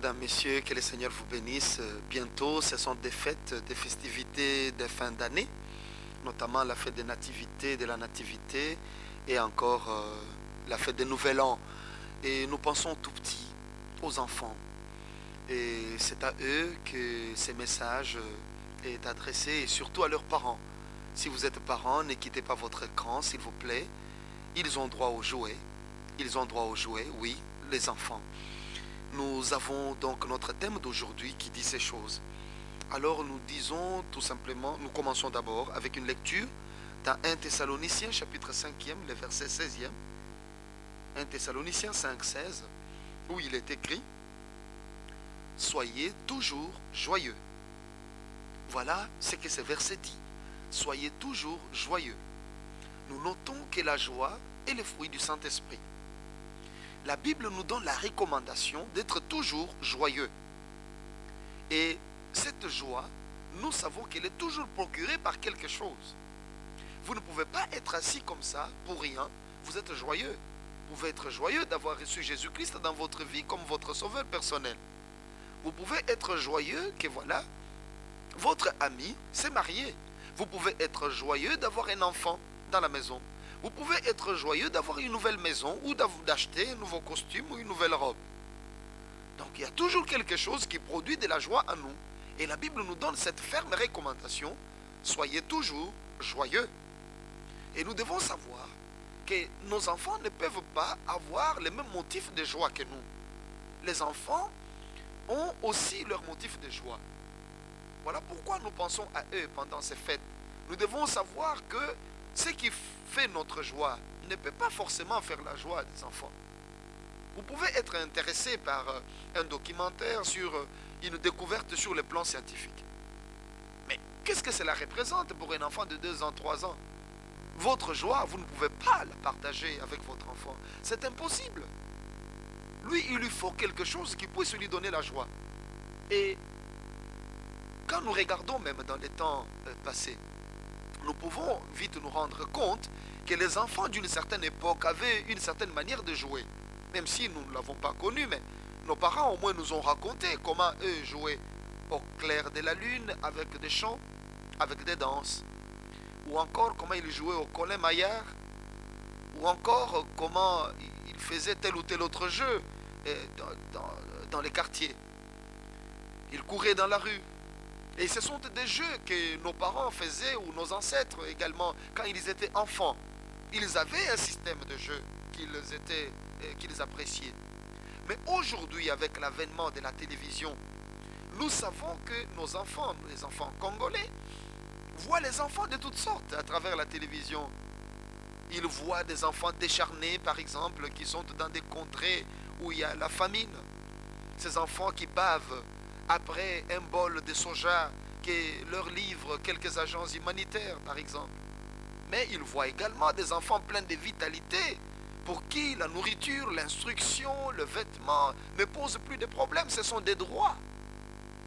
mesdames, messieurs, que le Seigneur vous bénisse. Bientôt, ce sont des fêtes, des festivités de fin d'année, notamment la fête des nativités, de la nativité, et encore la fête des Nouvel An. Et nous pensons tout petit aux enfants. Et c'est à eux que ces messages est adressé, et surtout à leurs parents. Si vous êtes parents, ne quittez pas votre écran, s'il vous plaît. Ils ont droit aux jouets. Ils ont droit aux jouets, oui, les enfants. Nous avons donc notre thème d'aujourd'hui qui dit ces choses. Alors nous disons tout simplement, nous commençons d'abord avec une lecture dans 1 Thessaloniciens chapitre 5e, le verset 16e. 1 Thessaloniciens 5, 16, où il est écrit « Soyez toujours joyeux ». Voilà ce que ce verset dit. « Soyez toujours joyeux ». Nous notons que la joie est le fruit du Saint-Esprit. La Bible nous donne la recommandation d'être toujours joyeux. Et cette joie, nous savons qu'elle est toujours procurée par quelque chose. Vous ne pouvez pas être assis comme ça pour rien. Vous êtes joyeux. Vous pouvez être joyeux d'avoir reçu Jésus-Christ dans votre vie comme votre sauveur personnel. Vous pouvez être joyeux que voilà, votre ami s'est marié. Vous pouvez être joyeux d'avoir un enfant dans la maison. Vous pouvez être joyeux d'avoir une nouvelle maison ou d'acheter un nouveau costume ou une nouvelle robe. Donc il y a toujours quelque chose qui produit de la joie en nous. Et la Bible nous donne cette ferme recommandation, soyez toujours joyeux. Et nous devons savoir que nos enfants ne peuvent pas avoir les mêmes motifs de joie que nous. Les enfants ont aussi leurs motifs de joie. Voilà pourquoi nous pensons à eux pendant ces fêtes. Nous devons savoir que ce qui fait notre joie ne peut pas forcément faire la joie des enfants. Vous pouvez être intéressé par un documentaire sur une découverte sur le plan scientifique. Mais qu'est-ce que cela représente pour un enfant de 2 ans, 3 ans? Votre joie, vous ne pouvez pas la partager avec votre enfant. C'est impossible. Lui, il lui faut quelque chose qui puisse lui donner la joie. Et quand nous regardons même dans les temps passés, nous pouvons vite nous rendre compte que les enfants d'une certaine époque avaient une certaine manière de jouer. Même si nous ne l'avons pas connu, mais nos parents au moins nous ont raconté comment eux jouaient au clair de la lune avec des chants, avec des danses. Ou encore comment ils jouaient au Colin Maillard. Ou encore comment ils faisaient tel ou tel autre jeu dans les quartiers. Ils couraient dans la rue. Et ce sont des jeux que nos parents faisaient ou nos ancêtres également quand ils étaient enfants. Ils avaient un système de jeu qu'ils appréciaient. Mais aujourd'hui, avec l'avènement de la télévision, nous savons que nos enfants, les enfants congolais, voient les enfants de toutes sortes à travers la télévision. Ils voient des enfants décharnés, par exemple, qui sont dans des contrées où il y a la famine. Ces enfants qui bavent après un bol de soja que leur livrent quelques agences humanitaires, par exemple. Mais ils voient également des enfants pleins de vitalité, pour qui la nourriture, l'instruction, le vêtement ne posent plus de problèmes, ce sont des droits.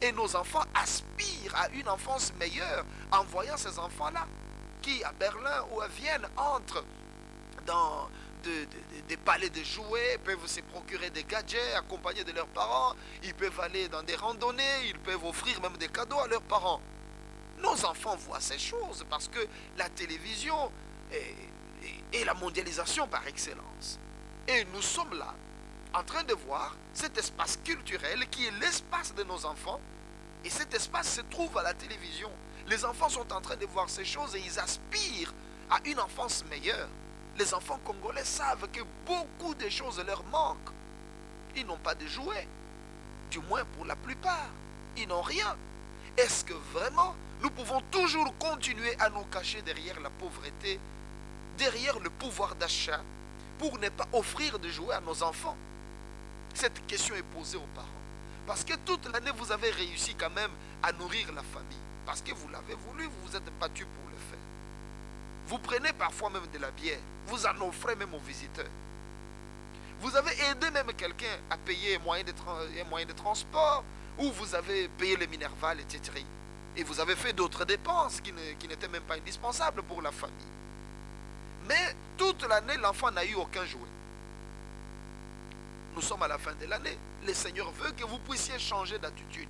Et nos enfants aspirent à une enfance meilleure en voyant ces enfants-là, qui à Berlin ou à Vienne entrent dans des palais de jouets, peuvent se procurer des gadgets accompagnés de leurs parents, ils peuvent aller dans des randonnées, ils peuvent offrir même des cadeaux à leurs parents. Nos enfants voient ces choses parce que la télévision est la mondialisation par excellence. Et nous sommes là, en train de voir cet espace culturel qui est l'espace de nos enfants, et cet espace se trouve à la télévision. Les enfants sont en train de voir ces choses et ils aspirent à une enfance meilleure. Les enfants congolais savent que beaucoup de choses leur manquent. Ils n'ont pas de jouets. Du moins pour la plupart. Ils n'ont rien. Est-ce que vraiment nous pouvons toujours continuer à nous cacher derrière la pauvreté, derrière le pouvoir d'achat, pour ne pas offrir de jouets à nos enfants? Cette question est posée aux parents. Parce que toute l'année, vous avez réussi quand même à nourrir la famille. Parce que vous l'avez voulu, vous vous êtes battu pour le faire. Vous prenez parfois même de la bière. Vous en offrez même aux visiteurs. Vous avez aidé même quelqu'un à payer un moyen de transport, ou vous avez payé les Minerval, etc. Et vous avez fait d'autres dépenses qui n'étaient même pas indispensables pour la famille. Mais toute l'année, l'enfant n'a eu aucun jouet. Nous sommes à la fin de l'année. Le Seigneur veut que vous puissiez changer d'attitude.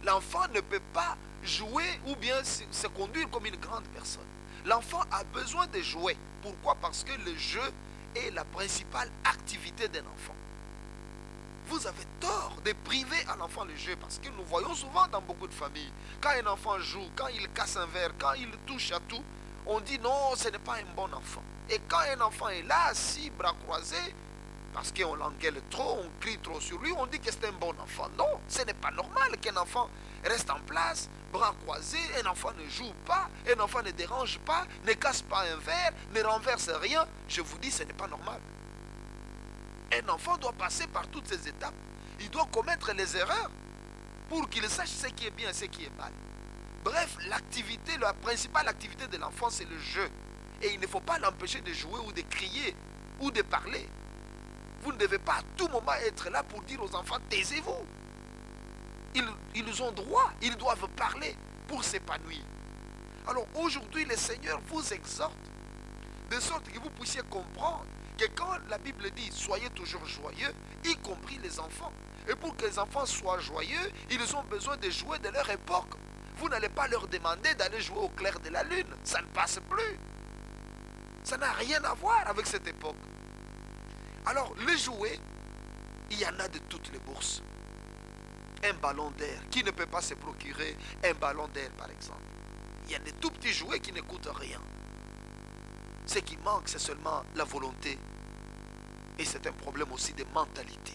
L'enfant ne peut pas jouer ou bien se conduire comme une grande personne. L'enfant a besoin de jouer. Pourquoi? Parce que le jeu est la principale activité d'un enfant. Vous avez tort de priver à l'enfant le jeu, parce que nous voyons souvent dans beaucoup de familles, quand un enfant joue, quand il casse un verre, quand il touche à tout, on dit non, ce n'est pas un bon enfant. Et quand un enfant est là, assis, bras croisés, parce qu'on l'engueule trop, on crie trop sur lui, on dit que c'est un bon enfant. Non, ce n'est pas normal qu'un enfant reste en place, bras croisés, un enfant ne joue pas, un enfant ne dérange pas, ne casse pas un verre, ne renverse rien. Je vous dis, ce n'est pas normal. Un enfant doit passer par toutes ces étapes. Il doit commettre les erreurs pour qu'il sache ce qui est bien et ce qui est mal. Bref, l'activité, la principale activité de l'enfant, c'est le jeu. Et il ne faut pas l'empêcher de jouer ou de crier ou de parler. Vous ne devez pas à tout moment être là pour dire aux enfants, taisez-vous. Ils ont droit, ils doivent parler pour s'épanouir. Alors aujourd'hui, le Seigneur vous exhorte de sorte que vous puissiez comprendre que quand la Bible dit soyez toujours joyeux, y compris les enfants. Et pour que les enfants soient joyeux, ils ont besoin de jouer de leur époque. Vous n'allez pas leur demander d'aller jouer au clair de la lune. Ça ne passe plus. Ça n'a rien à voir avec cette époque. Alors, les jouets, il y en a de toutes les bourses. Un ballon d'air, qui ne peut pas se procurer un ballon d'air par exemple? Il y a des tout petits jouets qui ne coûtent rien. Ce qui manque, c'est seulement la volonté. Et c'est un problème aussi de mentalité.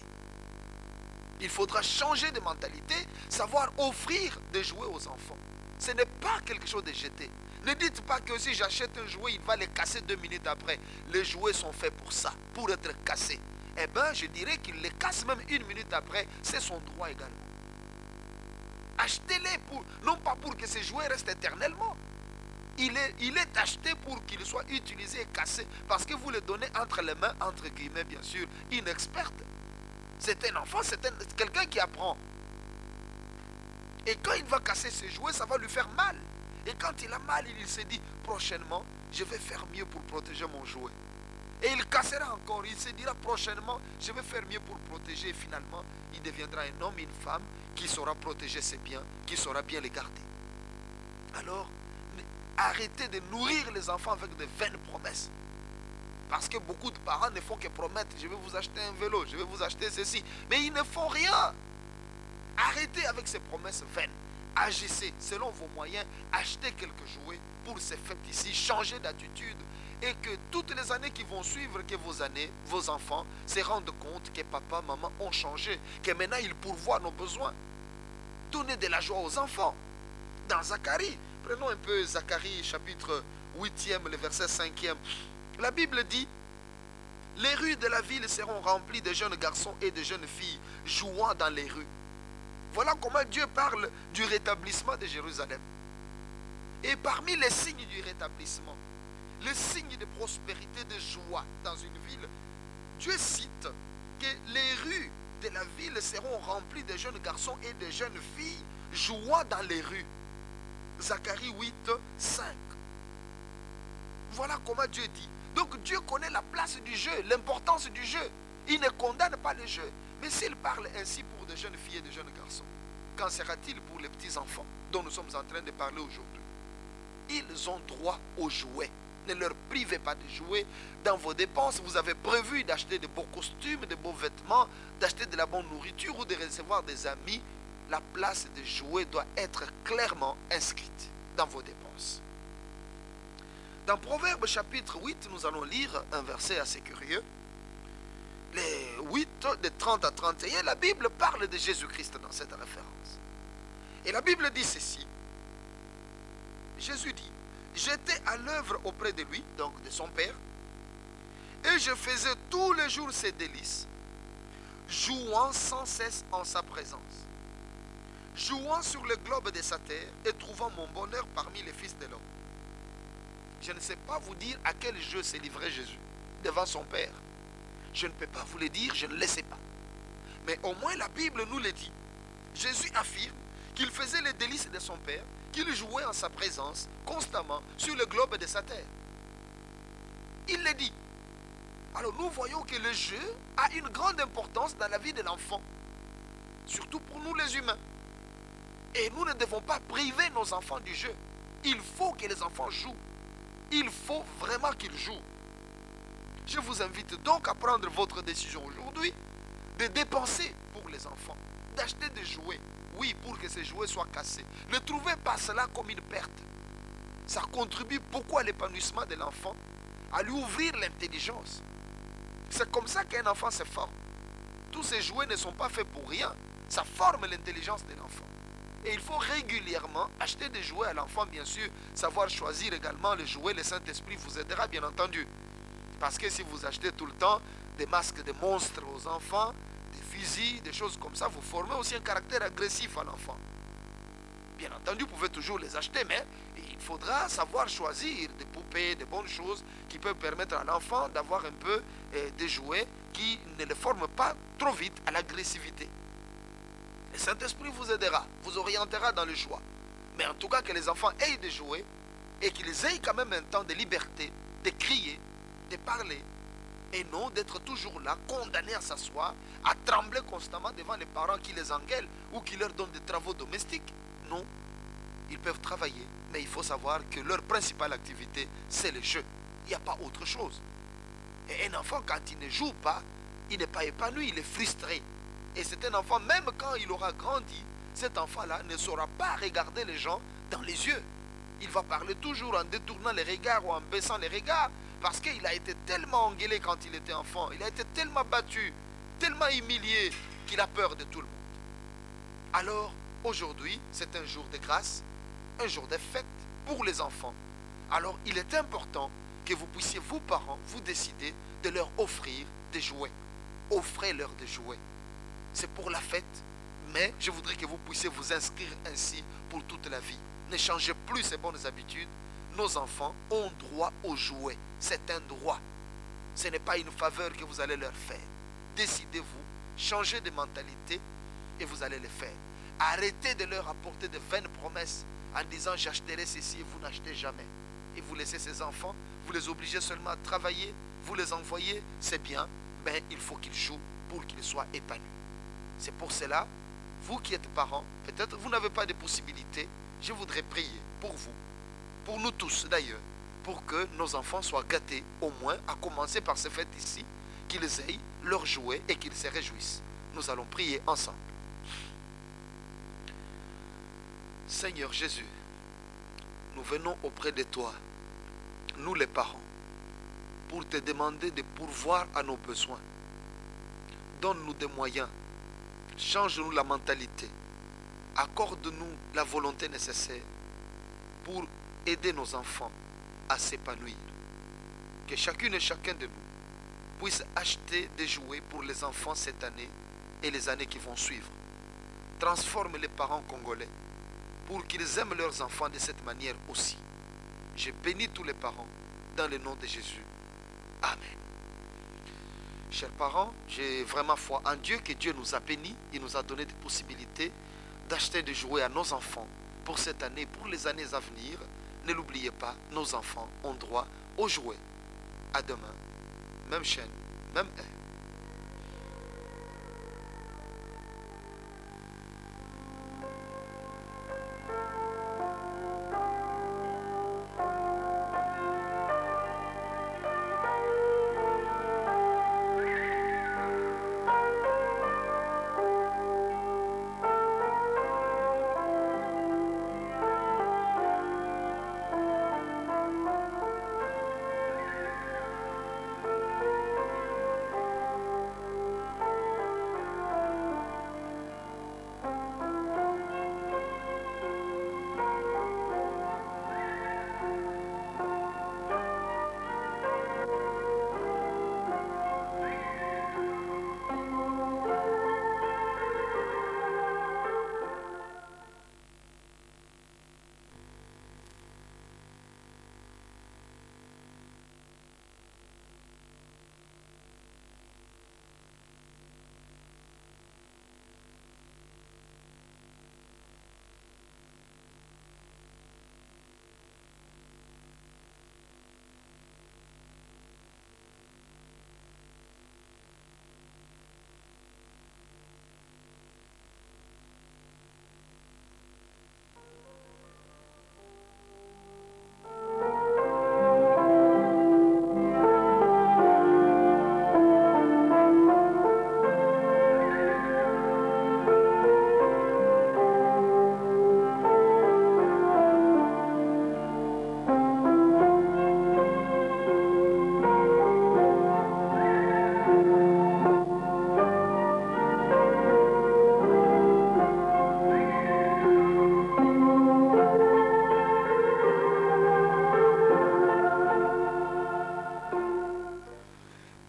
Il faudra changer de mentalité, savoir offrir des jouets aux enfants. Ce n'est pas quelque chose de jeté. Ne dites pas que si j'achète un jouet, il va les casser 2 minutes après. Les jouets sont faits pour ça, pour être cassés. Eh bien, je dirais qu'il les casse même 1 minute après. C'est son droit également. Achetez-les, non pas pour que ces jouets restent éternellement. Il est acheté pour qu'il soit utilisé et cassé, parce que vous le donnez entre les mains, entre guillemets bien sûr, inexperte. C'est un enfant, c'est quelqu'un qui apprend. Et quand il va casser ses jouets, ça va lui faire mal. Et quand il a mal, il se dit, prochainement, je vais faire mieux pour protéger mon jouet. Et il cassera encore, il se dira prochainement, je vais faire mieux pour protéger. Et finalement, il deviendra un homme, une femme, qui saura protéger ses biens, qui saura bien les garder. Alors, arrêtez de nourrir les enfants avec de vaines promesses. Parce que beaucoup de parents ne font que promettre, je vais vous acheter un vélo, je vais vous acheter ceci. Mais ils ne font rien. Arrêtez avec ces promesses vaines. Agissez selon vos moyens, achetez quelques jouets pour ces fêtes ici, changez d'attitude. Et que toutes les années qui vont suivre, que vos enfants se rendent compte que papa, maman ont changé. Que maintenant ils pourvoient nos besoins. Donnez de la joie aux enfants. Dans Zacharie, prenons un peu Zacharie chapitre 8e, le verset 5e. La Bible dit, les rues de la ville seront remplies de jeunes garçons et de jeunes filles jouant dans les rues. Voilà comment Dieu parle du rétablissement de Jérusalem. Et parmi les signes du rétablissement, les signes de prospérité, de joie dans une ville, Dieu cite que les rues de la ville seront remplies de jeunes garçons et de jeunes filles jouant dans les rues. Zacharie 8, 5. Voilà comment Dieu dit. Donc Dieu connaît la place du jeu, l'importance du jeu. Il ne condamne pas le jeu. Mais s'il parle ainsi pour de jeunes filles et de jeunes garçons, qu'en sera-t-il pour les petits enfants dont nous sommes en train de parler aujourd'hui? Ils ont droit aux jouets. Ne leur privez pas de jouets. Dans vos dépenses, vous avez prévu d'acheter de beaux costumes, de beaux vêtements, d'acheter de la bonne nourriture ou de recevoir des amis. La place de jouets doit être clairement inscrite dans vos dépenses. Dans Proverbes chapitre 8, nous allons lire un verset assez curieux. Les 8, de 30 à 31, la Bible parle de Jésus-Christ dans cette référence. Et la Bible dit ceci. Jésus dit, j'étais à l'œuvre auprès de lui, donc de son Père, et je faisais tous les jours ses délices, jouant sans cesse en sa présence, jouant sur le globe de sa terre et trouvant mon bonheur parmi les fils de l'homme. Je ne sais pas vous dire à quel jeu s'est livré Jésus devant son Père. Je ne peux pas vous le dire, je ne le sais pas. Mais au moins la Bible nous le dit. Jésus affirme qu'il faisait les délices de son Père, qu'il jouait en sa présence constamment sur le globe de sa terre. Il le dit. Alors nous voyons que le jeu a une grande importance dans la vie de l'enfant, surtout pour nous les humains. Et nous ne devons pas priver nos enfants du jeu. Il faut que les enfants jouent. Il faut vraiment qu'ils jouent. Je vous invite donc à prendre votre décision aujourd'hui de dépenser pour les enfants, d'acheter des jouets. Oui, pour que ces jouets soient cassés. Ne trouvez pas cela comme une perte. Ça contribue beaucoup à l'épanouissement de l'enfant, à lui ouvrir l'intelligence. C'est comme ça qu'un enfant se forme. Tous ces jouets ne sont pas faits pour rien. Ça forme l'intelligence de l'enfant. Et il faut régulièrement acheter des jouets à l'enfant, bien sûr. Savoir choisir également les jouets. Le Saint-Esprit vous aidera, bien entendu. Parce que si vous achetez tout le temps des masques de monstres aux enfants, des fusils, des choses comme ça, vous formez aussi un caractère agressif à l'enfant. Bien entendu, vous pouvez toujours les acheter, mais il faudra savoir choisir des poupées, des bonnes choses qui peuvent permettre à l'enfant d'avoir un peu des jouets qui ne le forment pas trop vite à l'agressivité. Le Saint-Esprit vous aidera, vous orientera dans le choix. Mais en tout cas, que les enfants aient des jouets et qu'ils aient quand même un temps de liberté, de crier, de parler, et non d'être toujours là, condamnés à s'asseoir, à trembler constamment devant les parents qui les engueulent ou qui leur donnent des travaux domestiques. Non, ils peuvent travailler, mais il faut savoir que leur principale activité, c'est le jeu. Il n'y a pas autre chose. Et un enfant, quand il ne joue pas, il n'est pas épanoui, il est frustré. Et c'est un enfant, même quand il aura grandi, cet enfant-là ne saura pas regarder les gens dans les yeux. Il va parler toujours en détournant les regards ou en baissant les regards, parce qu'il a été tellement engueulé quand il était enfant, il a été tellement battu, tellement humilié, qu'il a peur de tout le monde. Alors, aujourd'hui, c'est un jour de grâce, un jour de fête pour les enfants. Alors, il est important que vous puissiez, vous parents, vous décider de leur offrir des jouets. Offrez-leur des jouets. C'est pour la fête, mais je voudrais que vous puissiez vous inscrire ainsi pour toute la vie. Ne changez plus ces bonnes habitudes. Nos enfants ont droit aux jouets. C'est un droit. Ce n'est pas une faveur que vous allez leur faire. Décidez-vous, changez de mentalité et vous allez le faire. Arrêtez de leur apporter de vaines promesses en disant j'achèterai ceci et vous n'achetez jamais. Et vous laissez ces enfants, vous les obligez seulement à travailler, vous les envoyez, c'est bien, mais il faut qu'ils jouent pour qu'ils soient épanouis. C'est pour cela, vous qui êtes parents, peut-être vous n'avez pas de possibilité, je voudrais prier pour vous, pour nous tous d'ailleurs, pour que nos enfants soient gâtés, au moins à commencer par ces fêtes ici, qu'ils aient leurs jouets et qu'ils se réjouissent. Nous allons prier ensemble. Seigneur Jésus, nous venons auprès de toi, nous les parents, pour te demander de pourvoir à nos besoins. Donne-nous des moyens, change-nous la mentalité, accorde-nous la volonté nécessaire pour aider nos enfants à s'épanouir. Que chacune et chacun de nous puisse acheter des jouets pour les enfants cette année et les années qui vont suivre. Transforme les parents congolais pour qu'ils aiment leurs enfants de cette manière aussi. Je bénis tous les parents dans le nom de Jésus. Amen. Chers parents, j'ai vraiment foi en Dieu que Dieu nous a bénis. Il nous a donné des possibilités d'acheter des jouets à nos enfants pour cette année, pour les années à venir. Ne l'oubliez pas, nos enfants ont droit aux jouets. À demain, même chaîne, même heure.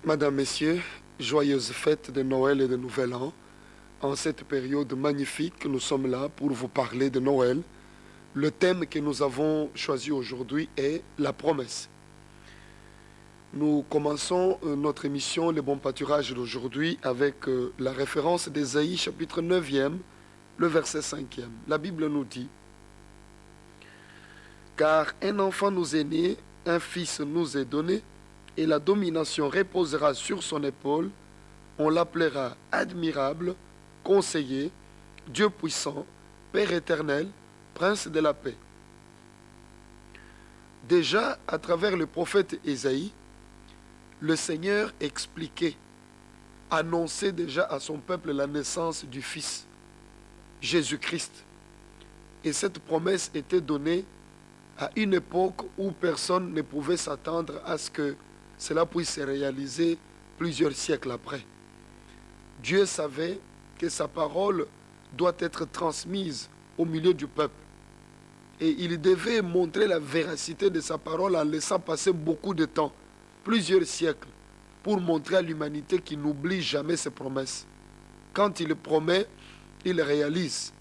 Madame, Messieurs, joyeuses fêtes de Noël et de Nouvel An. En cette période magnifique, nous sommes là pour vous parler de Noël. Le thème que nous avons choisi aujourd'hui est la promesse. Nous commençons notre émission Le Bon Pâturage d'aujourd'hui avec la référence d'Ésaïe chapitre 9e, le verset 5e. La Bible nous dit: Car un enfant nous est né, un fils nous est donné, et la domination reposera sur son épaule. On l'appellera admirable, conseiller, Dieu puissant, Père éternel, Prince de la paix. Déjà, à travers le prophète Ésaïe, le Seigneur expliquait, annonçait déjà à son peuple la naissance du Fils, Jésus-Christ. Et cette promesse était donnée à une époque où personne ne pouvait s'attendre à ce que cela puisse se réaliser plusieurs siècles après. Dieu savait que sa parole doit être transmise au milieu du peuple. Et il devait montrer la véracité de sa parole en laissant passer beaucoup de temps, plusieurs siècles, pour montrer à l'humanité qu'il n'oublie jamais ses promesses. Quand il promet, il réalise.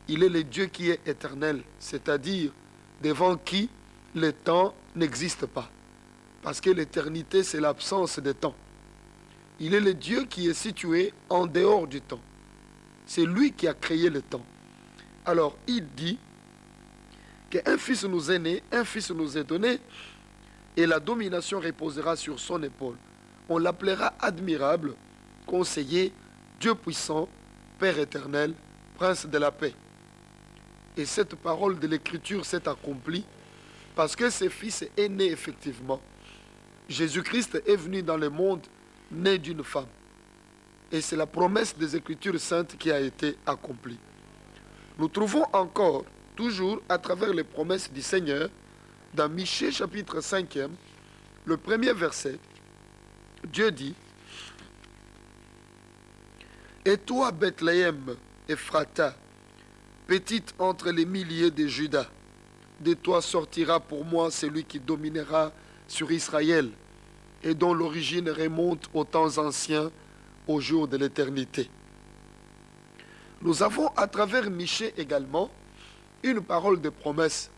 Il est le Dieu qui est éternel, c'est-à-dire devant qui le temps n'existe pas. Parce que l'éternité, c'est l'absence de temps. Il est le Dieu qui est situé en dehors du temps. C'est lui qui a créé le temps. Alors, il dit qu'un fils nous est né, un fils nous est donné, et la domination reposera sur son épaule. On l'appellera admirable, conseiller, Dieu puissant, Père éternel, Prince de la paix. Et cette parole de l'Écriture s'est accomplie parce que ce fils est né effectivement. Jésus-Christ est venu dans le monde né d'une femme. Et c'est la promesse des Écritures saintes qui a été accomplie. Nous trouvons encore, toujours à travers les promesses du Seigneur, dans Michée chapitre 5e, le premier verset, Dieu dit: Et toi, Bethléem, Ephrata, petite entre les milliers de Juda, de toi sortira pour moi celui qui dominera sur Israël, et dont l'origine remonte aux temps anciens, au jour de l'éternité. Nous avons à travers Michée également une parole de promesse,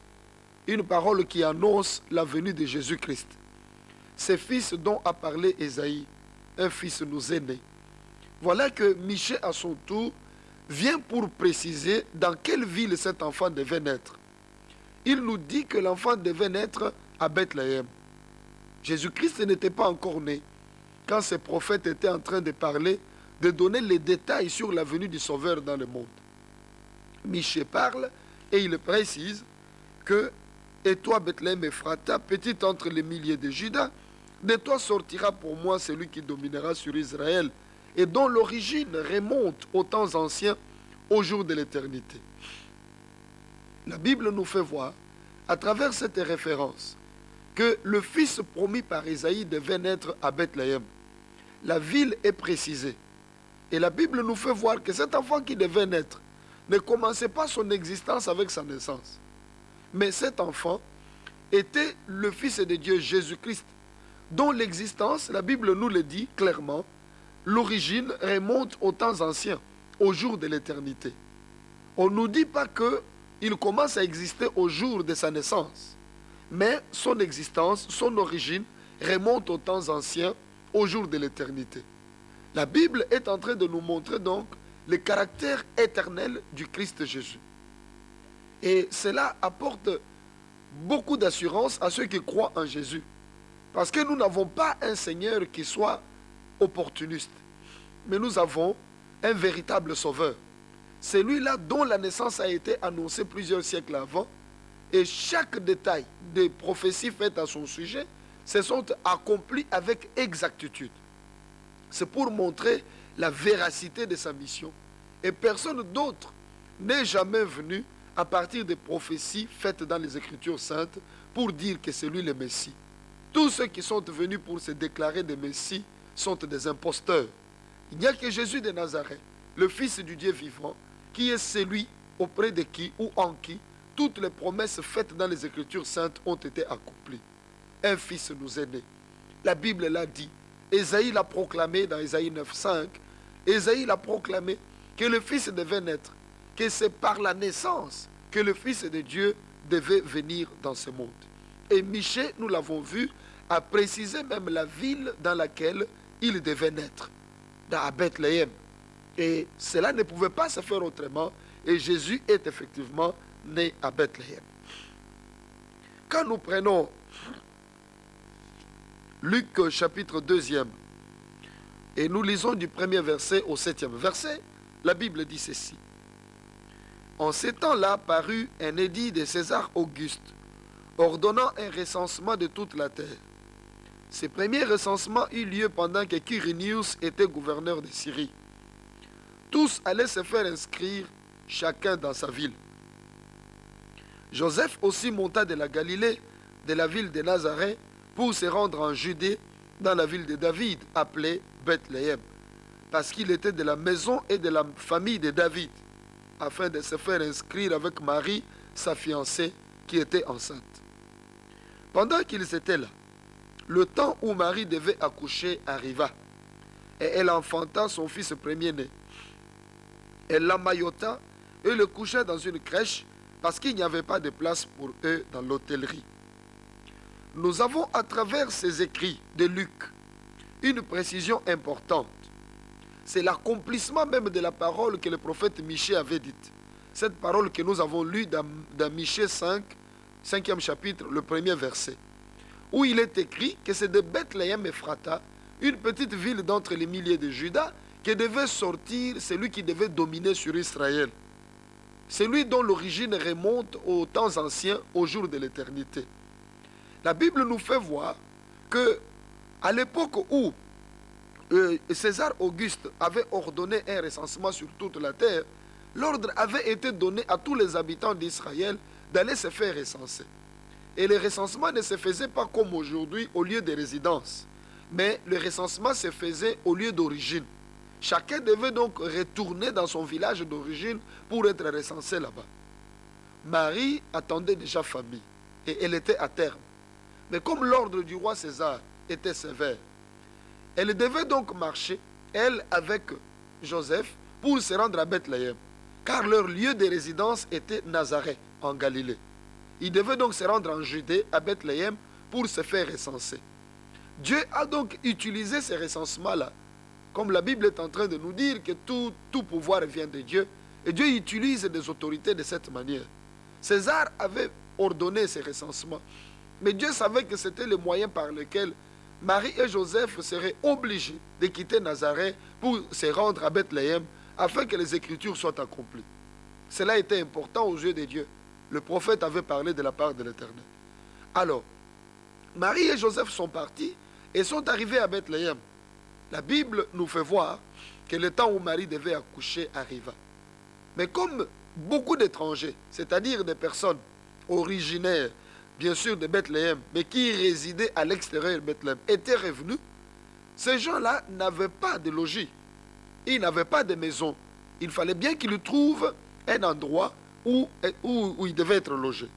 une parole qui annonce la venue de Jésus-Christ. Ce fils dont a parlé Ésaïe, un fils nous est né. Voilà que Michée à son tour vient pour préciser dans quelle ville cet enfant devait naître. Il nous dit que l'enfant devait naître à Bethléem. Jésus-Christ n'était pas encore né quand ces prophètes étaient en train de parler, de donner les détails sur la venue du Sauveur dans le monde. Michée parle et il précise que « Et toi, Bethléem Ephrata, petite entre les milliers de Juda, de toi sortira pour moi celui qui dominera sur Israël, et dont l'origine remonte aux temps anciens, au jour de l'éternité. » La Bible nous fait voir, à travers cette référence, que le fils promis par Ésaïe devait naître à Bethléem. La ville est précisée. Et la Bible nous fait voir que cet enfant qui devait naître ne commençait pas son existence avec sa naissance. Mais cet enfant était le Fils de Dieu, Jésus-Christ, dont l'existence, la Bible nous le dit clairement, l'origine remonte aux temps anciens, au jour de l'éternité. On ne nous dit pas qu'il commence à exister au jour de sa naissance, mais son existence, son origine remonte aux temps anciens, au jour de l'éternité. La Bible est en train de nous montrer donc le caractère éternel du Christ Jésus. Et cela apporte beaucoup d'assurance à ceux qui croient en Jésus. Parce que nous n'avons pas un Seigneur qui soit opportuniste, mais nous avons un véritable Sauveur. Celui-là dont la naissance a été annoncée plusieurs siècles avant, et chaque détail des prophéties faites à son sujet se sont accomplis avec exactitude. C'est pour montrer la véracité de sa mission. Et personne d'autre n'est jamais venu à partir des prophéties faites dans les Écritures saintes pour dire que c'est lui le Messie. Tous ceux qui sont venus pour se déclarer des Messies sont des imposteurs. Il n'y a que Jésus de Nazareth, le Fils du Dieu vivant, qui est celui auprès de qui ou en qui toutes les promesses faites dans les Écritures saintes ont été accomplies. Un fils nous est né. La Bible l'a dit. Ésaïe l'a proclamé dans Ésaïe 9,5. Ésaïe l'a proclamé que le Fils devait naître, que c'est par la naissance que le Fils de Dieu devait venir dans ce monde. Et Michée, nous l'avons vu, a précisé même la ville dans laquelle il devait naître, à Bethléem. Et cela ne pouvait pas se faire autrement. Et Jésus est effectivement né à Bethléem. Quand nous prenons Luc chapitre 2, et nous lisons du 1er verset au 7e verset, la Bible dit ceci. En ces temps-là parut un édit de César Auguste, ordonnant un recensement de toute la terre. Ce premier recensement eut lieu pendant que Quirinius était gouverneur de Syrie. Tous allaient se faire inscrire, chacun dans sa ville. Joseph aussi monta de la Galilée, de la ville de Nazareth, pour se rendre en Judée, dans la ville de David, appelée Bethléem, parce qu'il était de la maison et de la famille de David, afin de se faire inscrire avec Marie, sa fiancée, qui était enceinte. Pendant qu'ils étaient là, le temps où Marie devait accoucher arriva, et elle enfanta son fils premier-né. Elle l'emmaillota et le coucha dans une crèche, parce qu'il n'y avait pas de place pour eux dans l'hôtellerie. Nous avons à travers ces écrits de Luc une précision importante. C'est l'accomplissement même de la parole que le prophète Michée avait dite. Cette parole que nous avons lue dans Michée 5, 5e chapitre, le 1er verset, où il est écrit que c'est de Bethléem Ephrata, une petite ville d'entre les milliers de Juda, que devait sortir celui qui devait dominer sur Israël. Celui dont l'origine remonte aux temps anciens, au jour de l'éternité. La Bible nous fait voir que à l'époque où César Auguste avait ordonné un recensement sur toute la terre, l'ordre avait été donné à tous les habitants d'Israël d'aller se faire recenser. Et le recensement ne se faisait pas comme aujourd'hui au lieu de résidence, mais le recensement se faisait au lieu d'origine. Chacun devait donc retourner dans son village d'origine pour être recensé là-bas. Marie attendait déjà famille et elle était à terme. Mais comme l'ordre du roi César était sévère, elle devait donc marcher, elle avec Joseph, pour se rendre à Bethléem, car leur lieu de résidence était Nazareth, en Galilée. Ils devaient donc se rendre en Judée, à Bethléem, pour se faire recenser. Dieu a donc utilisé ces recensements-là, comme la Bible est en train de nous dire que tout pouvoir vient de Dieu, et Dieu utilise des autorités de cette manière. César avait ordonné ces recensements, mais Dieu savait que c'était le moyen par lequel Marie et Joseph seraient obligés de quitter Nazareth pour se rendre à Bethléem afin que les Écritures soient accomplies. Cela était important aux yeux de Dieu. Le prophète avait parlé de la part de l'Éternel. Alors, Marie et Joseph sont partis et sont arrivés à Bethléem. La Bible nous fait voir que le temps où Marie devait accoucher arriva. Mais comme beaucoup d'étrangers, c'est-à-dire des personnes originaires, bien sûr de Bethléem, mais qui résidaient à l'extérieur de Bethléem, étaient revenus, ces gens-là n'avaient pas de logis. Ils n'avaient pas de maison. Il fallait bien qu'ils trouvent un endroit où ils devaient être logés.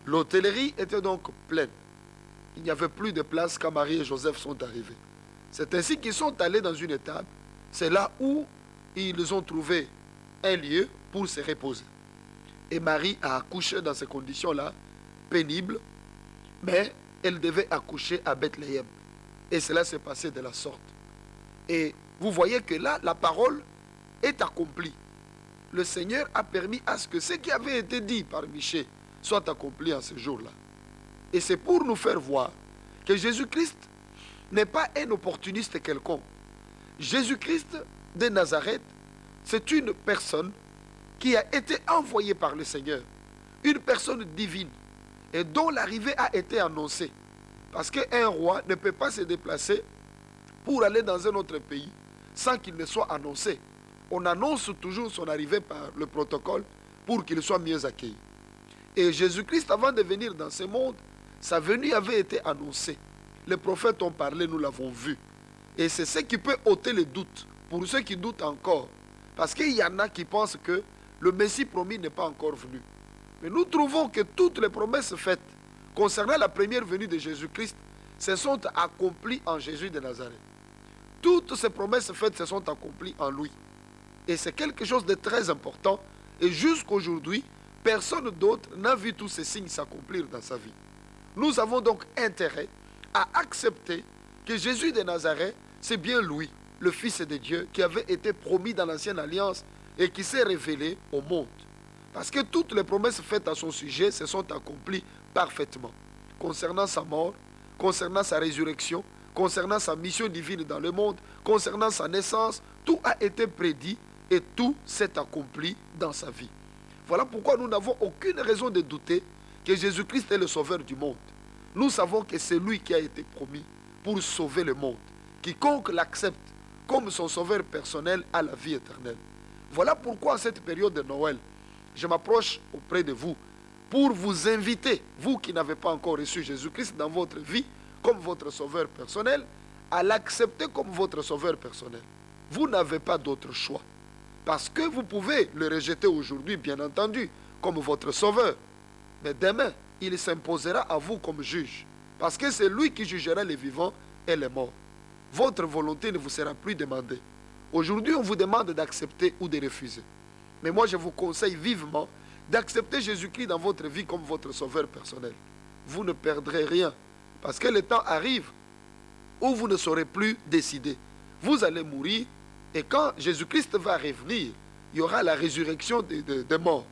L'hôtellerie était donc pleine. Il n'y avait plus de place quand Marie et Joseph sont arrivés. C'est ainsi qu'ils sont allés dans une étable. C'est là où ils ont trouvé un lieu pour se reposer. Et Marie a accouché dans ces conditions-là, pénibles, mais elle devait accoucher à Bethléem. Et cela s'est passé de la sorte. Et vous voyez que là, la parole est accomplie. Le Seigneur a permis à ce que ce qui avait été dit par Michée soit accompli en ce jour-là. Et c'est pour nous faire voir que Jésus-Christ n'est pas un opportuniste quelconque. Jésus-Christ de Nazareth, c'est une personne qui a été envoyée par le Seigneur, une personne divine, et dont l'arrivée a été annoncée. Parce qu'un roi ne peut pas se déplacer pour aller dans un autre pays sans qu'il ne soit annoncé. On annonce toujours son arrivée par le protocole pour qu'il soit mieux accueilli. Et Jésus-Christ, avant de venir dans ce monde, sa venue avait été annoncée. Les prophètes ont parlé, nous l'avons vu. Et c'est ce qui peut ôter les doutes, pour ceux qui doutent encore. Parce qu'il y en a qui pensent que le Messie promis n'est pas encore venu. Mais nous trouvons que toutes les promesses faites concernant la première venue de Jésus-Christ, se sont accomplies en Jésus de Nazareth. Toutes ces promesses faites se sont accomplies en lui. Et c'est quelque chose de très important. Et jusqu'aujourd'hui, personne d'autre n'a vu tous ces signes s'accomplir dans sa vie. Nous avons donc intérêt à accepter que Jésus de Nazareth, c'est bien lui, le Fils de Dieu, qui avait été promis dans l'Ancienne Alliance et qui s'est révélé au monde. Parce que toutes les promesses faites à son sujet se sont accomplies parfaitement. Concernant sa mort, concernant sa résurrection, concernant sa mission divine dans le monde, concernant sa naissance, tout a été prédit et tout s'est accompli dans sa vie. Voilà pourquoi nous n'avons aucune raison de douter que Jésus-Christ est le sauveur du monde. Nous savons que c'est lui qui a été promis pour sauver le monde. Quiconque l'accepte comme son sauveur personnel a la vie éternelle. Voilà pourquoi en cette période de Noël, je m'approche auprès de vous pour vous inviter, vous qui n'avez pas encore reçu Jésus-Christ dans votre vie comme votre sauveur personnel, à l'accepter comme votre sauveur personnel. Vous n'avez pas d'autre choix. Parce que vous pouvez le rejeter aujourd'hui, bien entendu, comme votre sauveur. Mais demain, il s'imposera à vous comme juge. Parce que c'est lui qui jugera les vivants et les morts. Votre volonté ne vous sera plus demandée. Aujourd'hui, on vous demande d'accepter ou de refuser. Mais moi, je vous conseille vivement d'accepter Jésus-Christ dans votre vie comme votre sauveur personnel. Vous ne perdrez rien. Parce que le temps arrive où vous ne saurez plus décider. Vous allez mourir et quand Jésus-Christ va revenir, il y aura la résurrection des morts.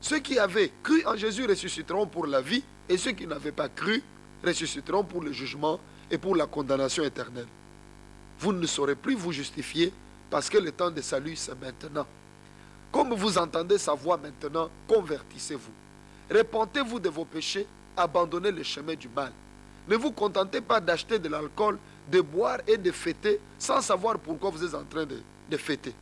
Ceux qui avaient cru en Jésus ressusciteront pour la vie et ceux qui n'avaient pas cru ressusciteront pour le jugement et pour la condamnation éternelle. Vous ne saurez plus vous justifier parce que le temps de salut, c'est maintenant. Comme vous entendez sa voix maintenant, convertissez-vous. Repentez-vous de vos péchés, abandonnez le chemin du mal. Ne vous contentez pas d'acheter de l'alcool, de boire et de fêter sans savoir pourquoi vous êtes en train de fêter.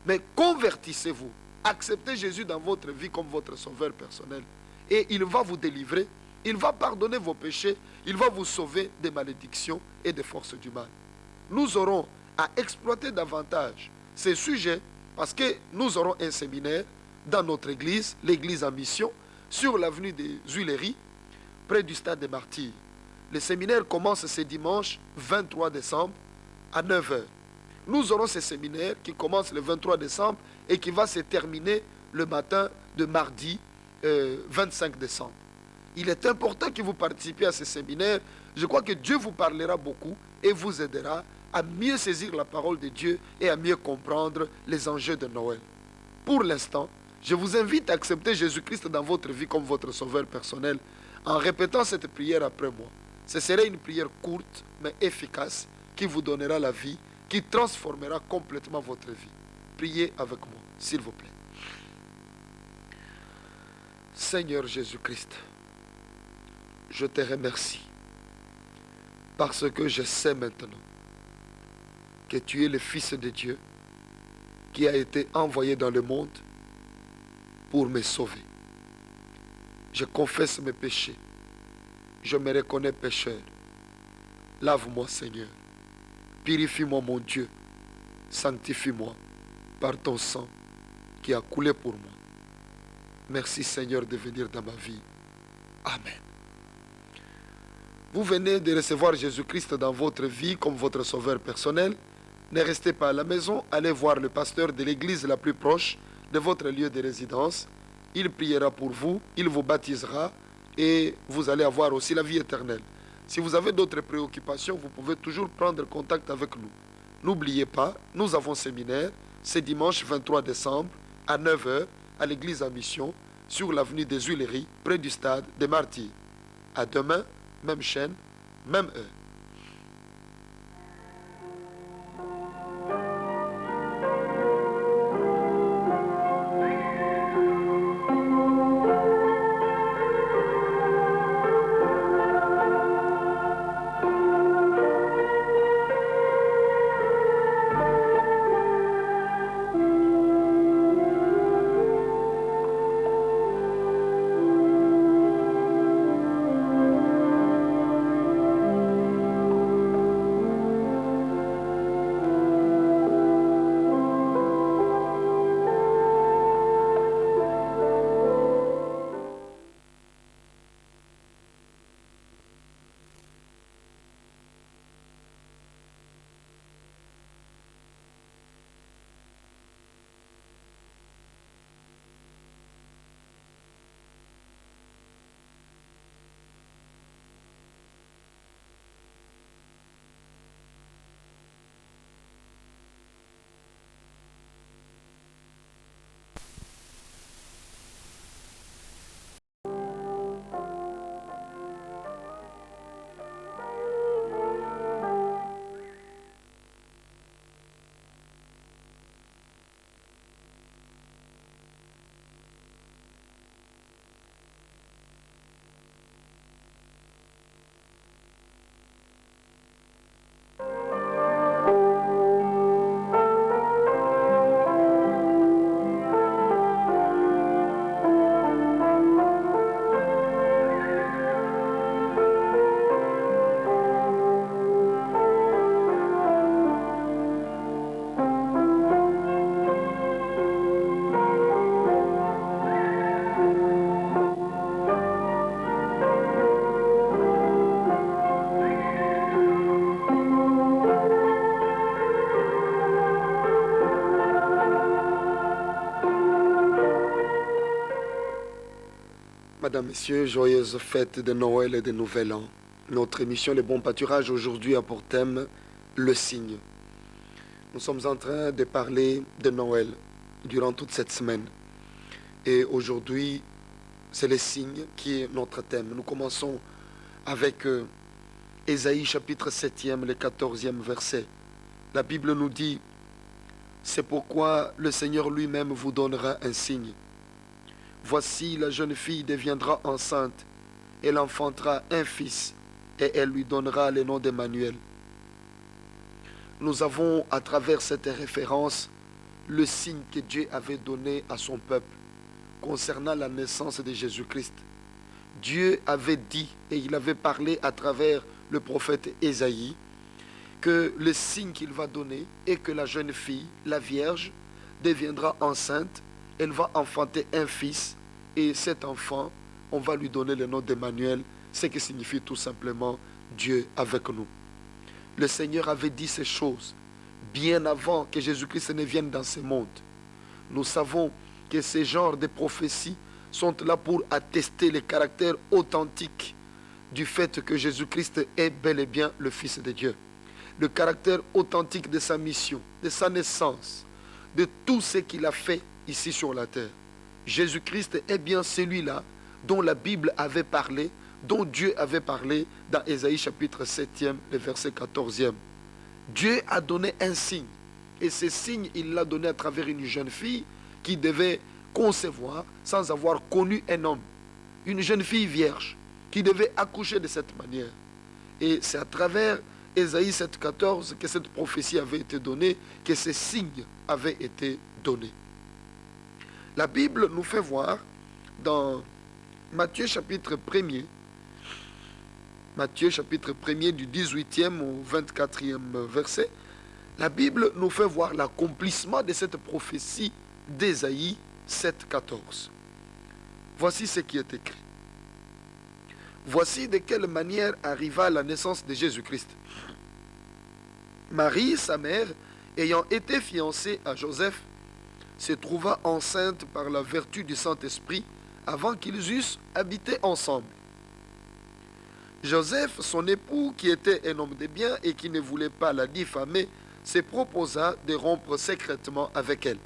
Mais convertissez-vous. Acceptez Jésus dans votre vie comme votre sauveur personnel. Et il va vous délivrer, il va pardonner vos péchés, il va vous sauver des malédictions et des forces du mal. Nous aurons à exploiter davantage ces sujets parce que nous aurons un séminaire dans notre église, l'église en mission, sur l'avenue des Huileries, près du stade des Martyrs. Le séminaire commence ce dimanche 23 décembre à 9 h. Nous aurons ce séminaire qui commence le 23 décembre et qui va se terminer le matin de mardi 25 décembre. Il est important que vous participiez à ce séminaire. Je crois que Dieu vous parlera beaucoup et vous aidera à mieux saisir la parole de Dieu et à mieux comprendre les enjeux de Noël. Pour l'instant, je vous invite à accepter Jésus-Christ dans votre vie comme votre sauveur personnel en répétant cette prière après moi. Ce serait une prière courte mais efficace qui vous donnera la vie, qui transformera complètement votre vie. Priez avec moi, s'il vous plaît. Seigneur Jésus-Christ, je te remercie parce que je sais maintenant que tu es le Fils de Dieu qui a été envoyé dans le monde pour me sauver. Je confesse mes péchés. Je me reconnais pécheur. Lave-moi, Seigneur. Purifie-moi, mon Dieu. Sanctifie-moi par ton sang qui a coulé pour moi. Merci, Seigneur, de venir dans ma vie. Amen. Vous venez de recevoir Jésus-Christ dans votre vie comme votre sauveur personnel. Ne restez pas à la maison. Allez voir le pasteur de l'église la plus proche de votre lieu de résidence. Il priera pour vous, il vous baptisera et vous allez avoir aussi la vie éternelle. Si vous avez d'autres préoccupations, vous pouvez toujours prendre contact avec nous. N'oubliez pas, nous avons séminaire, c'est dimanche 23 décembre à 9 h à l'église en mission sur l'avenue des Huileries, près du stade des Martyrs. À demain, même chaîne, même heure. Mesdames, Messieurs, joyeuses fêtes de Noël et de Nouvel An. Notre émission Les Bons Pâturages aujourd'hui a pour thème le signe. Nous sommes en train de parler de Noël durant toute cette semaine. Et aujourd'hui, c'est le signe qui est notre thème. Nous commençons avec Ésaïe chapitre 7e, le 14e verset. La Bible nous dit, c'est pourquoi le Seigneur lui-même vous donnera un signe. Voici, la jeune fille deviendra enceinte, elle enfantera un fils, et elle lui donnera le nom d'Emmanuel. Nous avons, à travers cette référence, le signe que Dieu avait donné à son peuple concernant la naissance de Jésus-Christ. Dieu avait dit, et il avait parlé à travers le prophète Ésaïe, que le signe qu'il va donner est que la jeune fille, la Vierge, deviendra enceinte. Elle va enfanter un fils et cet enfant, on va lui donner le nom d'Emmanuel, ce qui signifie tout simplement Dieu avec nous. Le Seigneur avait dit ces choses bien avant que Jésus-Christ ne vienne dans ce monde. Nous savons que ces genres de prophéties sont là pour attester le caractère authentique du fait que Jésus-Christ est bel et bien le Fils de Dieu. Le caractère authentique de sa mission, de sa naissance, de tout ce qu'il a fait ici sur la terre. Jésus-Christ est bien celui-là dont la Bible avait parlé, dont Dieu avait parlé dans Ésaïe chapitre 7e, le verset 14e. Dieu a donné un signe. Et ce signe, il l'a donné à travers une jeune fille qui devait concevoir sans avoir connu un homme. Une jeune fille vierge qui devait accoucher de cette manière. Et c'est à travers Ésaïe 7,14 que cette prophétie avait été donnée, que ces signes avaient été donnés. La Bible nous fait voir dans Matthieu chapitre 1er, Matthieu chapitre 1er du 18e au 24e verset, la Bible nous fait voir l'accomplissement de cette prophétie d'Ésaïe 7,14. Voici ce qui est écrit. Voici de quelle manière arriva la naissance de Jésus-Christ. Marie, sa mère, ayant été fiancée à Joseph, se trouva enceinte par la vertu du Saint-Esprit avant qu'ils eussent habité ensemble. Joseph, son époux, qui était un homme de bien et qui ne voulait pas la diffamer, se proposa de rompre secrètement avec elle.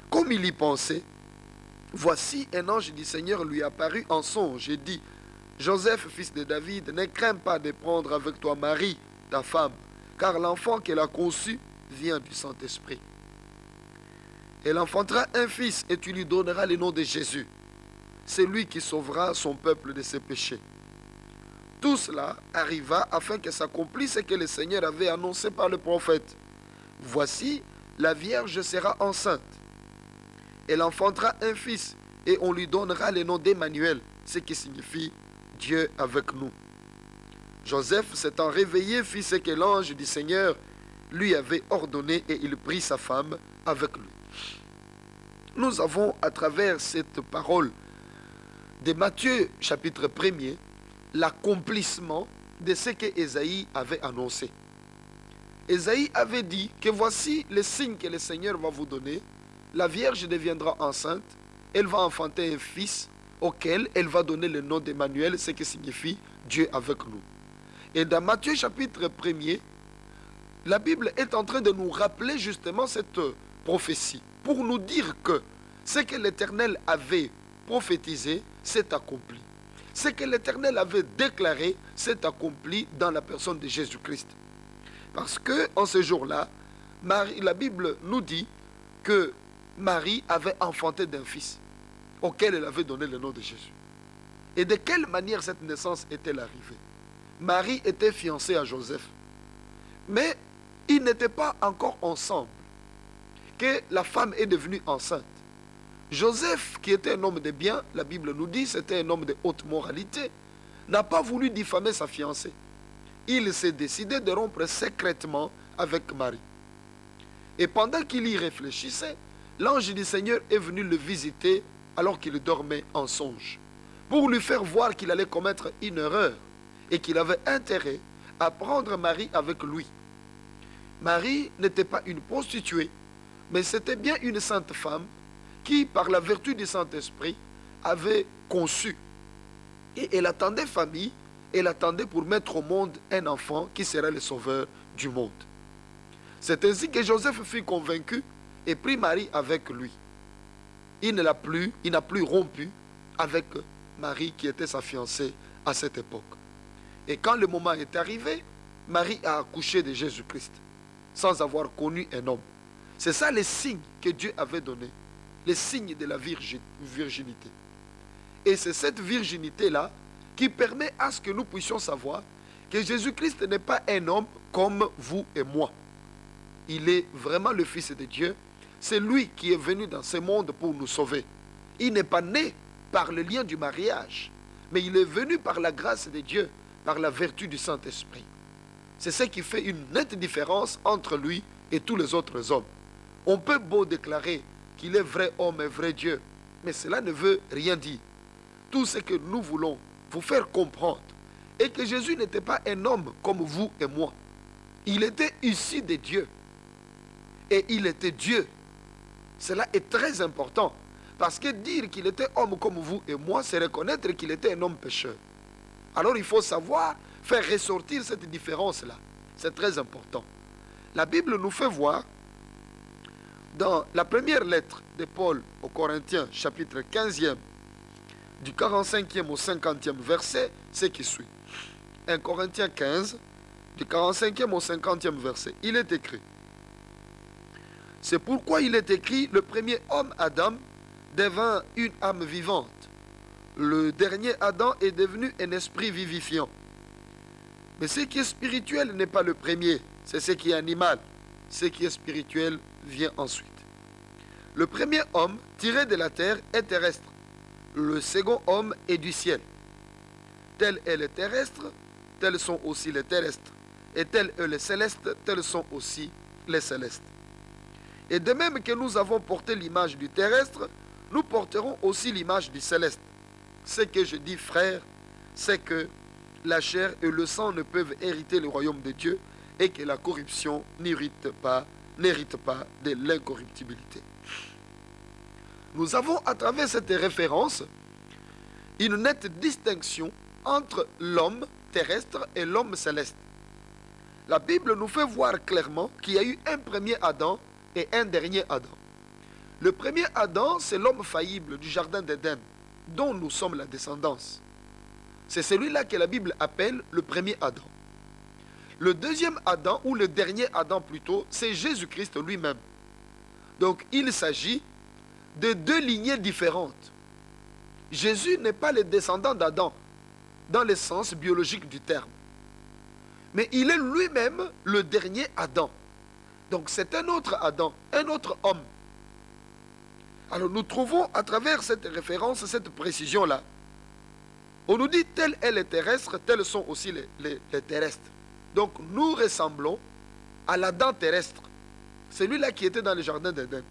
Comme il y pensait, voici un ange du Seigneur lui apparut en songe et dit, Joseph, fils de David, ne crains pas de prendre avec toi Marie, ta femme, car l'enfant qu'elle a conçu vient du Saint-Esprit. Elle enfantera un fils et tu lui donneras le nom de Jésus. C'est lui qui sauvera son peuple de ses péchés. Tout cela arriva afin que s'accomplisse ce que le Seigneur avait annoncé par le prophète. Voici, la Vierge sera enceinte. Elle enfantera un fils et on lui donnera le nom d'Emmanuel, ce qui signifie Dieu avec nous. Joseph, s'étant réveillé, fit ce que l'ange du Seigneur lui avait ordonné et il prit sa femme avec lui. Nous avons à travers cette parole de Matthieu chapitre 1er l'accomplissement de ce que Ésaïe avait annoncé. Ésaïe avait dit que voici le signe que le Seigneur va vous donner. La Vierge deviendra enceinte, elle va enfanter un fils auquel elle va donner le nom d'Emmanuel, ce qui signifie Dieu avec nous. Et dans Matthieu chapitre 1er, la Bible est en train de nous rappeler justement cette prophétie pour nous dire que ce que l'Éternel avait prophétisé s'est accompli. Ce que l'Éternel avait déclaré s'est accompli dans la personne de Jésus-Christ. Parce que en ce jour-là, la Bible nous dit que Marie avait enfanté d'un fils auquel elle avait donné le nom de Jésus. Et de quelle manière cette naissance est-elle arrivée? Marie était fiancée à Joseph. Mais ils n'étaient pas encore ensemble. Que la femme est devenue enceinte. Joseph, qui était un homme de bien, la Bible nous dit, c'était un homme de haute moralité, n'a pas voulu diffamer sa fiancée. Il s'est décidé de rompre secrètement avec Marie. Et pendant qu'il y réfléchissait, l'ange du Seigneur est venu le visiter alors qu'il dormait en songe, pour lui faire voir qu'il allait commettre une erreur et qu'il avait intérêt à prendre Marie avec lui. Marie n'était pas une prostituée, mais c'était bien une sainte femme qui, par la vertu du Saint-Esprit, avait conçu. Et elle attendait famille, elle attendait pour mettre au monde un enfant qui serait le sauveur du monde. C'est ainsi que Joseph fut convaincu et prit Marie avec lui. Il n'a plus rompu avec Marie qui était sa fiancée à cette époque. Et quand le moment est arrivé, Marie a accouché de Jésus-Christ sans avoir connu un homme. C'est ça les signes que Dieu avait donnés, les signes de la virginité. Et c'est cette virginité-là qui permet à ce que nous puissions savoir que Jésus-Christ n'est pas un homme comme vous et moi. Il est vraiment le Fils de Dieu. C'est lui qui est venu dans ce monde pour nous sauver. Il n'est pas né par le lien du mariage, mais il est venu par la grâce de Dieu, par la vertu du Saint-Esprit. C'est ce qui fait une nette différence entre lui et tous les autres hommes. On peut beau déclarer qu'il est vrai homme et vrai Dieu, mais cela ne veut rien dire. Tout ce que nous voulons vous faire comprendre est que Jésus n'était pas un homme comme vous et moi. Il était issu de Dieu. Et il était Dieu. Cela est très important. Parce que dire qu'il était homme comme vous et moi, c'est reconnaître qu'il était un homme pécheur. Alors il faut savoir faire ressortir cette différence-là. C'est très important. La Bible nous fait voir dans la première lettre de Paul aux Corinthiens, chapitre 15e, du 45e au 50e verset, ce qui suit. 1 Corinthiens 15, du 45e au 50e verset. Il est écrit: c'est pourquoi il est écrit, le premier homme, Adam, devint une âme vivante. Le dernier Adam est devenu un esprit vivifiant. Mais ce qui est spirituel n'est pas le premier, c'est ce qui est animal. Ce qui est spirituel vient ensuite. Le premier homme, tiré de la terre, est terrestre. Le second homme est du ciel. Tel est le terrestre, tels sont aussi les terrestres. Et tel est le céleste, tels sont aussi les célestes. Et de même que nous avons porté l'image du terrestre, nous porterons aussi l'image du céleste. Ce que je dis, frère, c'est que la chair et le sang ne peuvent hériter le royaume de Dieu et que la corruption n'hérite pas de l'incorruptibilité. Nous avons à travers cette référence une nette distinction entre l'homme terrestre et l'homme céleste. La Bible nous fait voir clairement qu'il y a eu un premier Adam et un dernier Adam. Le premier Adam, c'est l'homme faillible du jardin d'Éden, dont nous sommes la descendance. C'est celui-là que la Bible appelle le premier Adam. Le deuxième Adam, ou le dernier Adam plutôt, c'est Jésus-Christ lui-même. Donc il s'agit de deux lignées différentes. Jésus n'est pas le descendant d'Adam, dans le sens biologique du terme. Mais il est lui-même le dernier Adam. Donc c'est un autre Adam, un autre homme. Alors nous trouvons à travers cette référence, cette précision-là. On nous dit tel est le terrestre, tels sont aussi les terrestres. Donc nous ressemblons à l'Adam terrestre, celui-là qui était dans le jardin d'Éden.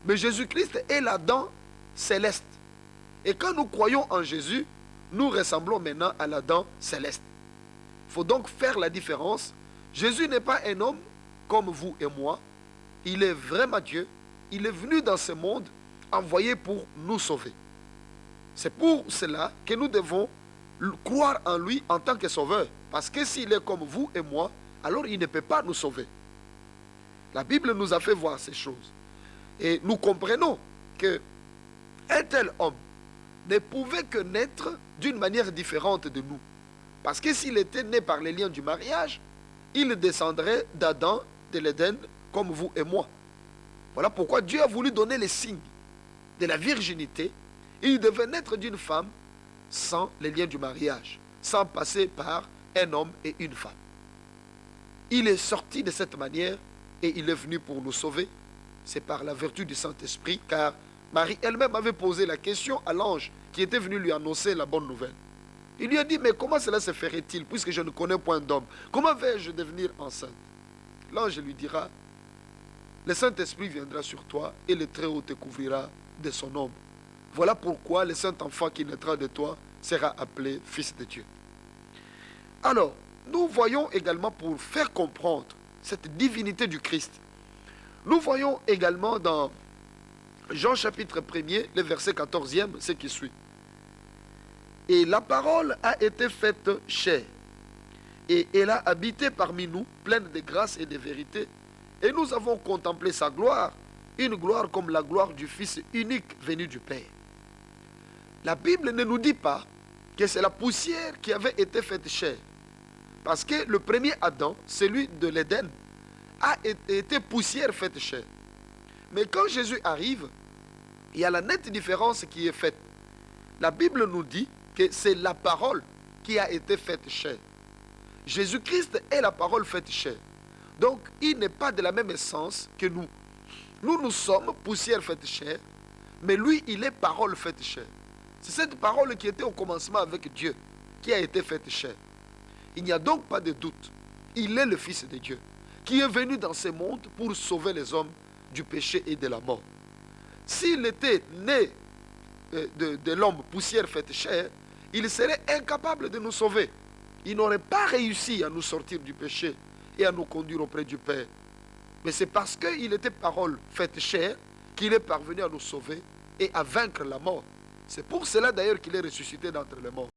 Mais Jésus-Christ est l'Adam céleste. Et quand nous croyons en Jésus, nous ressemblons maintenant à l'Adam céleste. Il faut donc faire la différence. Jésus n'est pas un homme comme vous et moi. Il est vraiment Dieu. Il est venu dans ce monde envoyé pour nous sauver. C'est pour cela que nous devons croire en lui en tant que sauveur. Parce que s'il est comme vous et moi, alors il ne peut pas nous sauver. La Bible nous a fait voir ces choses. Et nous comprenons qu'un tel homme ne pouvait que naître d'une manière différente de nous. Parce que s'il était né par les liens du mariage, il descendrait d'Adam, de l'Éden, comme vous et moi. Voilà pourquoi Dieu a voulu donner les signes de la virginité. Il devait naître d'une femme sans les liens du mariage, sans passer par un homme et une femme. Il est sorti de cette manière et il est venu pour nous sauver. C'est par la vertu du Saint-Esprit, car Marie elle-même avait posé la question à l'ange qui était venu lui annoncer la bonne nouvelle. Il lui a dit, mais comment cela se ferait-il puisque je ne connais point d'homme? Comment vais-je devenir enceinte? L'ange lui dira, le Saint-Esprit viendra sur toi et le Très-Haut te couvrira de son ombre. Voilà pourquoi le Saint-Enfant qui naîtra de toi sera appelé Fils de Dieu. Alors, nous voyons également, pour faire comprendre cette divinité du Christ, nous voyons également dans Jean chapitre 1er, le verset 14e, ce qui suit. Et la parole a été faite chair, et elle a habité parmi nous, pleine de grâce et de vérité, et nous avons contemplé sa gloire, une gloire comme la gloire du Fils unique venu du Père. La Bible ne nous dit pas que c'est la poussière qui avait été faite chair, parce que le premier Adam, celui de l'Éden, a été poussière faite chair. Mais quand Jésus arrive, il y a la nette différence qui est faite. La Bible nous dit que c'est la parole qui a été faite chair. Jésus-Christ est la parole faite chair. Donc, il n'est pas de la même essence que nous. Nous sommes poussière faite chair, mais lui, il est parole faite chair. C'est cette parole qui était au commencement avec Dieu, qui a été faite chair. Il n'y a donc pas de doute. Il est le Fils de Dieu, qui est venu dans ce monde pour sauver les hommes du péché et de la mort. S'il était né de l'homme poussière faite chair, il serait incapable de nous sauver. Il n'aurait pas réussi à nous sortir du péché et à nous conduire auprès du Père. Mais c'est parce qu'il était parole faite chair qu'il est parvenu à nous sauver et à vaincre la mort. C'est pour cela d'ailleurs qu'il est ressuscité d'entre les morts.